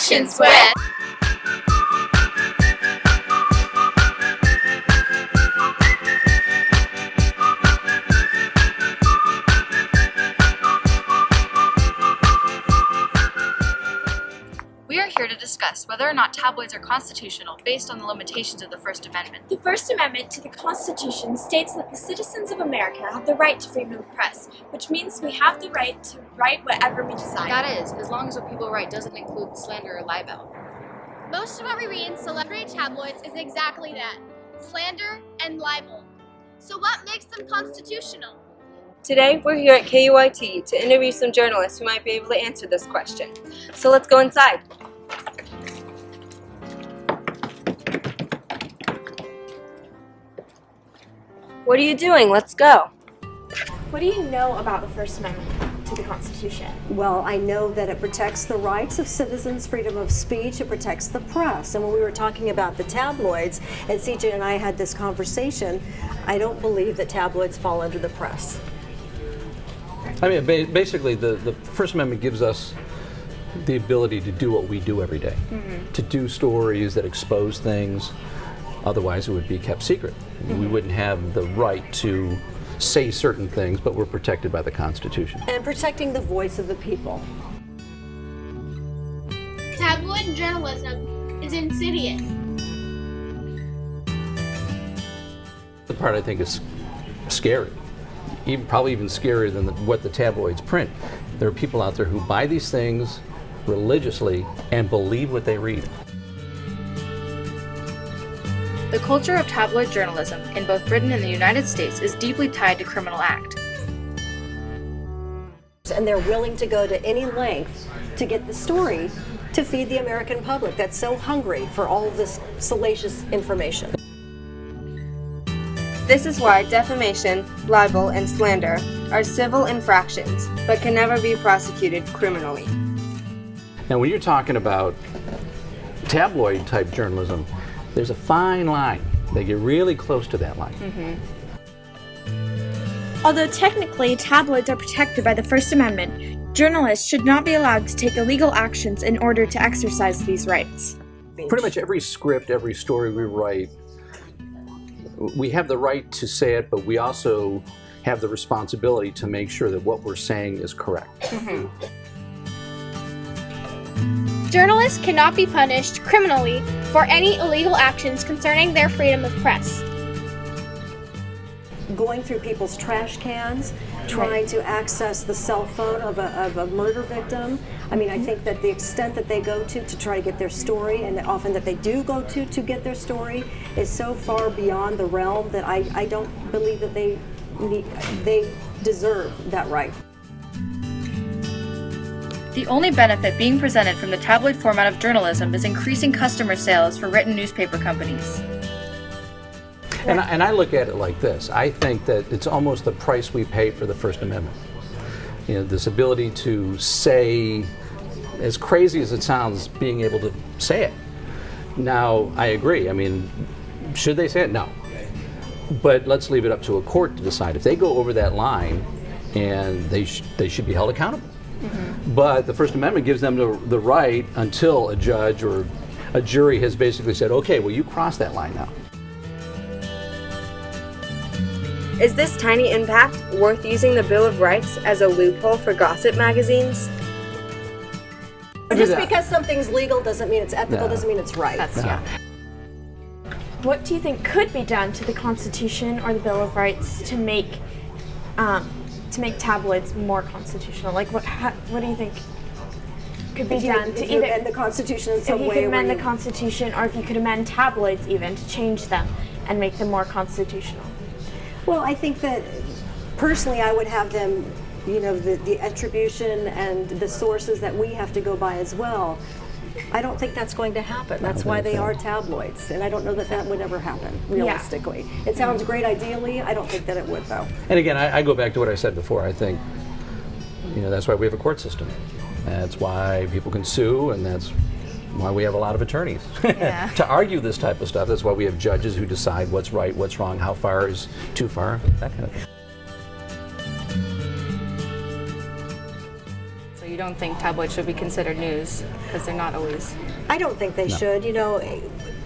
Productions with We are here to discuss whether or not tabloids are constitutional based on the limitations of the First Amendment. The First Amendment to the Constitution states that the citizens of America have the right to freedom of the press, which means we have the right to write whatever we decide. That is, as long as what people write doesn't include slander or libel. most of what we read in celebrity tabloids is exactly that, slander and libel. So what makes them constitutional? Today, we're here at KEYT to interview some journalists who might be able to answer this question. So let's go inside. What are you doing? Let's go. What do you know about the First Amendment to the Constitution? Well, I know that it protects the rights of citizens, freedom of speech, it protects the press. And when we were talking about the tabloids, and CJ and I had this conversation, I don't believe that tabloids fall under the press. I mean, basically, the First Amendment gives us the ability to do what we do every day, to do stories that expose things. Otherwise, it would be kept secret. We wouldn't have the right to say certain things, but we're protected by the Constitution. And protecting the voice of the people. Tabloid journalism is insidious. The part I think is scary, probably even scarier than what the tabloids print. There are people out there who buy these things religiously and believe what they read. The culture of tabloid journalism in both Britain and the United States is deeply tied to criminal act. And they're willing to go to any length to get the story to feed the American public that's so hungry for all of this salacious information. This is why defamation, libel, and slander are civil infractions, but can never be prosecuted criminally. Now, when you're talking about tabloid-type journalism, there's a fine line. They get really close to that line. Although technically tabloids are protected by the First Amendment, journalists should not be allowed to take illegal actions in order to exercise these rights. Pretty much every script, every story we write, we have the right to say it, but we also have the responsibility to make sure that what we're saying is correct. Journalists cannot be punished criminally for any illegal actions concerning their freedom of press. Going through people's trash cans, trying to access the cell phone of a murder victim. I mean, I think that the extent that they go to try to get their story, and often that they do go to get their story, is so far beyond the realm that I don't believe that they deserve that right. The only benefit being presented from the tabloid format of journalism is increasing customer sales for written newspaper companies. And I look at it like this. I think that it's almost the price we pay for the First Amendment. You know, this ability to say, as crazy as it sounds, being able to say it. Now, I agree. I mean, should they say it? No. But let's leave it up to a court to decide. If they go over that line, and they should be held accountable. But the First Amendment gives them the right until a judge or a jury has basically said, okay, well, you crossed that line now. Is this tiny impact worth using the Bill of Rights as a loophole for gossip magazines? Just because something's legal doesn't mean it's ethical, No. doesn't mean it's right. What do you think could be done to the Constitution or the Bill of Rights to make tabloids more constitutional? Like, what do you think could be done to either amend the Constitution in if some you way? could amend the Constitution, or if you could amend tabloids even to change them and make them more constitutional? Well, I think that personally I would have them, you know, the attribution and the sources that we have to go by as well. I don't think that's going to happen. That's why they are tabloids, and I don't know that that would ever happen, realistically. It sounds great ideally. I don't think that it would, though. And again, I go back to what I said before. I think, you know, that's why we have a court system. That's why people can sue, and that's why we have a lot of attorneys to argue this type of stuff. That's why we have judges who decide what's right, what's wrong, how far is too far, that kind of thing. So you don't think tabloids should be considered news because they're not always. I don't think they should. You know,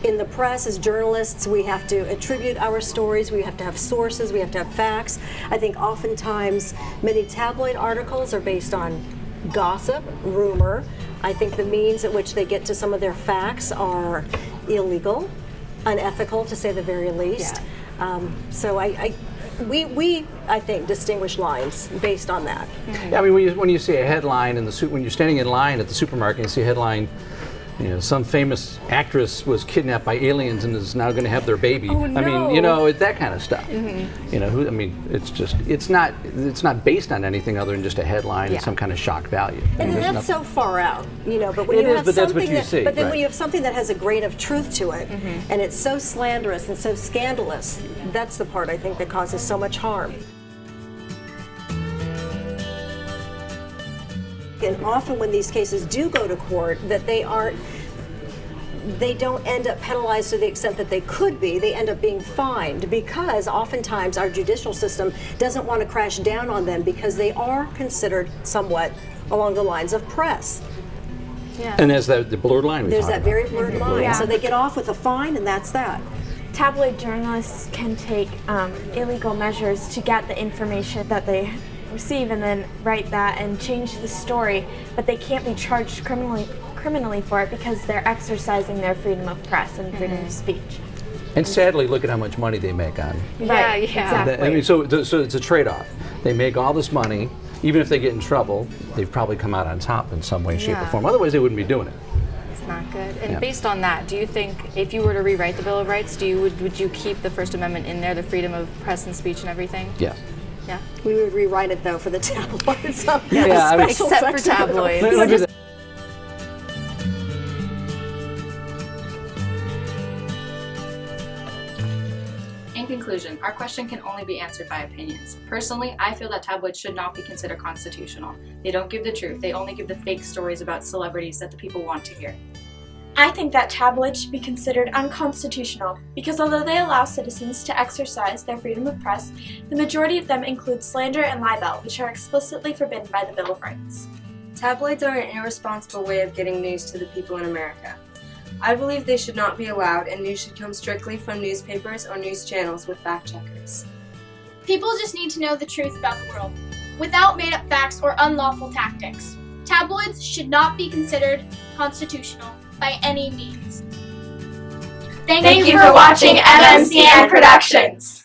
in the press, as journalists, we have to attribute our stories, we have to have sources, we have to have facts. I think oftentimes many tabloid articles are based on gossip, rumor. I think the means at which they get to some of their facts are illegal, unethical to say the very least. So we I think distinguish lines based on that. Yeah, I mean, when you see a headline in when you're standing in line at the supermarket and you see a headline, you know, some famous actress was kidnapped by aliens and is now going to have their baby. Oh, no. I mean, you know, that kind of stuff. You know, I mean, it's not based on anything other than just a headline and some kind of shock value. And then that's so far out, you know. But when It you is, have but that's what something you see, but then right. when you have something that has a grain of truth to it, and it's so slanderous and so scandalous, that's the part I think that causes so much harm. And often when these cases do go to court, that they don't end up penalized to the extent that they could be. They end up being fined because oftentimes our judicial system doesn't want to crash down on them because they are considered somewhat along the lines of press. Yeah. And there's the blurred line we There's talked that about. very blurred line. So they get off with a fine and that's that. Tabloid journalists can take illegal measures to get the information that they receive and then write that and change the story, but they can't be charged criminally for it because they're exercising their freedom of press and freedom of speech. And sadly, look at how much money they make on. Yeah, Exactly. I mean, so it's a trade-off. They make all this money, even if they get in trouble, they've probably come out on top in some way, shape, or form. Otherwise, they wouldn't be doing it. It's not good. And based on that, do you think if you were to rewrite the Bill of Rights, would you keep the First Amendment in there, the freedom of press and speech and everything? Yes. Yeah. We would rewrite it though for the tabloids. So Yeah, I mean, except for tabloids. Let me- In conclusion, our question can only be answered by opinions. Personally, I feel that tabloids should not be considered constitutional. They don't give the truth, they only give the fake stories about celebrities that the people want to hear. I think that tabloids should be considered unconstitutional because although they allow citizens to exercise their freedom of press, the majority of them include slander and libel, which are explicitly forbidden by the Bill of Rights. Tabloids are an irresponsible way of getting news to the people in America. I believe they should not be allowed, and news should come strictly from newspapers or news channels with fact checkers. People just need to know the truth about the world, without made-up facts or unlawful tactics. Tabloids should not be considered constitutional by any means. Thank you for watching MMCN Productions.